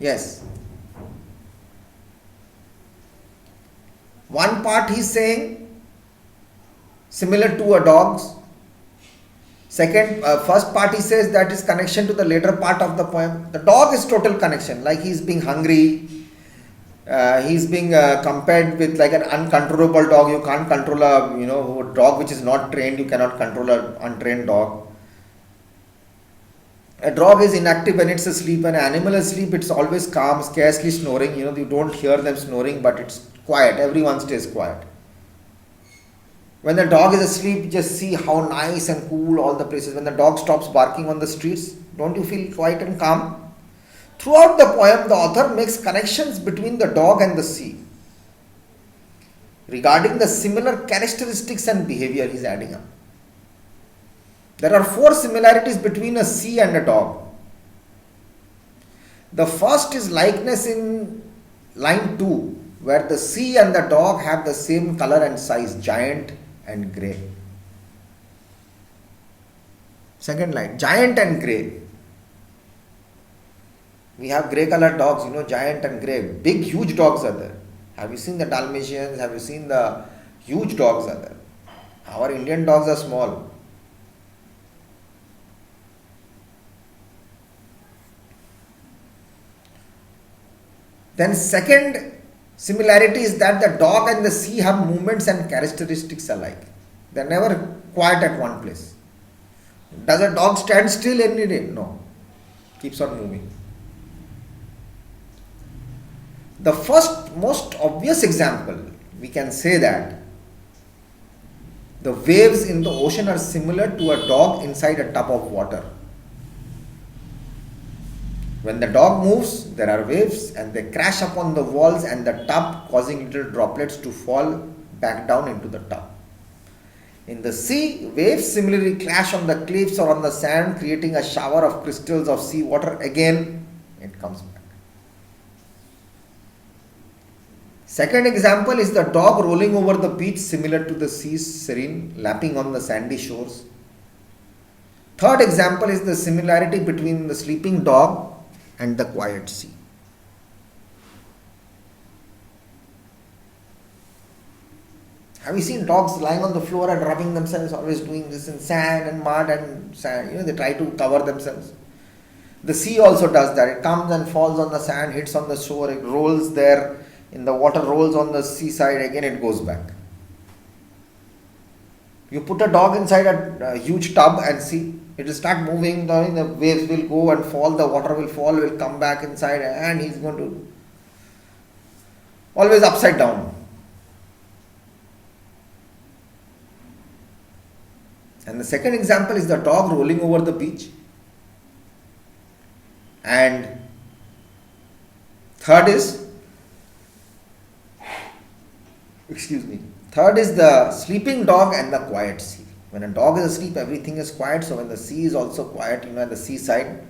Yes. One part he is saying similar to a dog's. First part he says that is connection to the later part of the poem. The dog is total connection, like he is being hungry. He is being compared with like an uncontrollable dog. You can't control a dog which is not trained. You cannot control an untrained dog. A dog is inactive when it's asleep. An animal asleep, it's always calm, scarcely snoring. You don't hear them snoring, but it's quiet. Everyone stays quiet. When the dog is asleep, just see how nice and cool all the places. When the dog stops barking on the streets, don't you feel quiet and calm? Throughout the poem, the author makes connections between the dog and the sea. Regarding the similar characteristics and behavior, he is adding up. There are 4 similarities between a sea and a dog. The first is likeness in line 2, where the sea and the dog have the same color and size, giant and grey. Second line, giant and grey. We have grey colored dogs, giant and grey. Big, huge dogs are there. Have you seen the Dalmatians? Have you seen the huge dogs are there? Our Indian dogs are small. Then second similarity is that the dog and the sea have movements and characteristics alike. They are never quiet at one place. Does a dog stand still any day? No. Keeps on moving. The first most obvious example, we can say that the waves in the ocean are similar to a dog inside a tub of water. When the dog moves, there are waves and they crash upon the walls and the tub, causing little droplets to fall back down into the tub. In the sea, waves similarly clash on the cliffs or on the sand, creating a shower of crystals of sea water. Again, it comes back. Second example is the dog rolling over the beach, similar to the sea's serene, lapping on the sandy shores. Third example is the similarity between the sleeping dog and the quiet sea. Have you seen dogs lying on the floor and rubbing themselves, always doing this in sand and mud and sand? They try to cover themselves. The sea also does that. It comes and falls on the sand, hits on the shore, it rolls there in the water, rolls on the seaside, again it goes back. You put a dog inside a huge tub and see, it will start moving, the waves will go and fall, the water will fall, will come back inside, and he's going to always upside down. And the second example is the dog rolling over the beach. And third is the sleeping dog and the quiet sea. When a dog is asleep, everything is quiet. So when the sea is also quiet, at the seaside,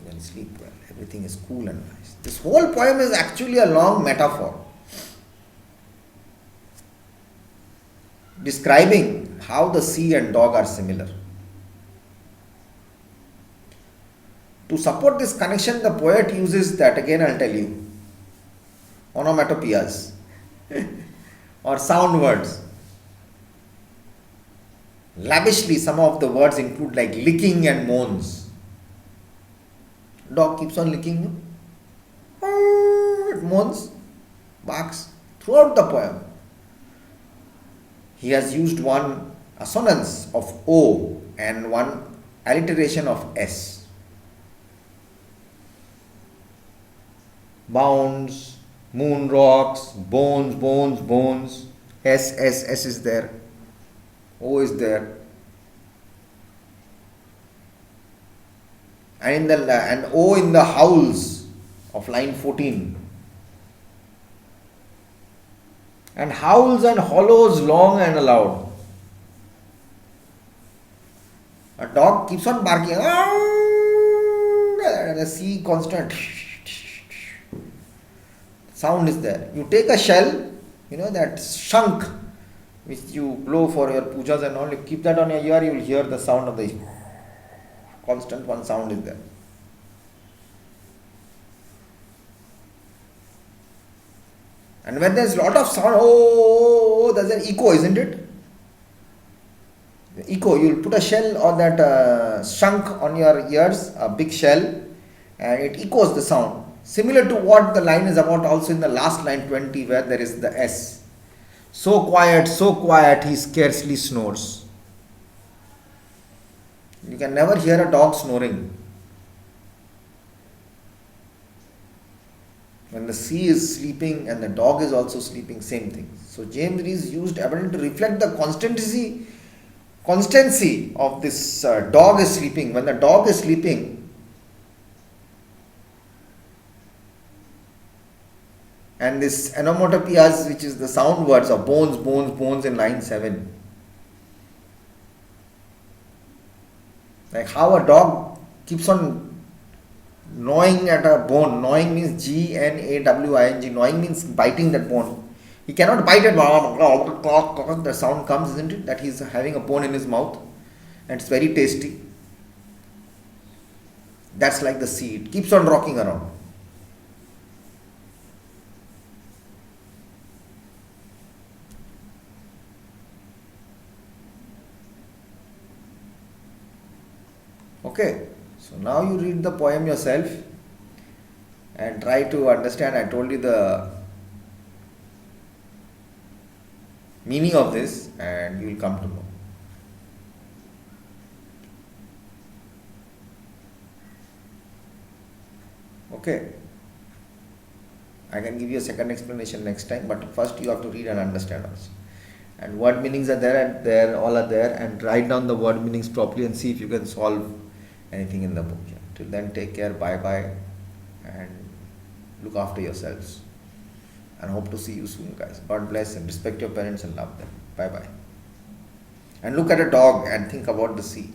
when you sleep well, everything is cool and nice. This whole poem is actually a long metaphor describing how the sea and dog are similar. To support this connection, the poet uses that, again I'll tell you, onomatopoeias or sound words. Lavishly, some of the words include like licking and moans. Dog keeps on licking, it moans, barks throughout the poem. He has used one assonance of O and one alliteration of S. Bounds, moon rocks, bones, bones, bones. S is there. O is there. And O in the howls of line 14. And howls and hollows long and aloud. A dog keeps on barking. The sea constant sound is there. You take a shell, that shunk which you blow for your pujas and all, you keep that on your ear, you will hear the sound of the constant one sound is there. And when there's a lot of sound, oh, there's an echo, isn't it? The echo, you'll put a shell or that shunk on your ears, a big shell, and it echoes the sound. Similar to what the line is about also in the last line 20 where there is the S. So quiet, he scarcely snores. You can never hear a dog snoring. When the sea is sleeping and the dog is also sleeping, same thing. So James Rees used abundant to reflect the constancy of this dog is sleeping. When the dog is sleeping, and this onomatopoeias, which is the sound words of bones, bones, bones in line 7. Like how a dog keeps on gnawing at a bone. Gnawing means Gnawing. Gnawing means biting that bone. He cannot bite it. The sound comes, isn't it? That he's having a bone in his mouth. And it's very tasty. That's like the sea. It keeps on rocking around. Okay. So now you read the poem yourself and try to understand. I told you the meaning of this and you will come to know. Okay. I can give you a second explanation next time, but first you have to read and understand also. And word meanings are there and there, all are there, and write down the word meanings properly and see if you can solve anything in the book. Yeah. Till then, take care, bye bye, and look after yourselves. And hope to see you soon, guys. God bless and respect your parents and love them. Bye bye. And look at a dog and think about the sea.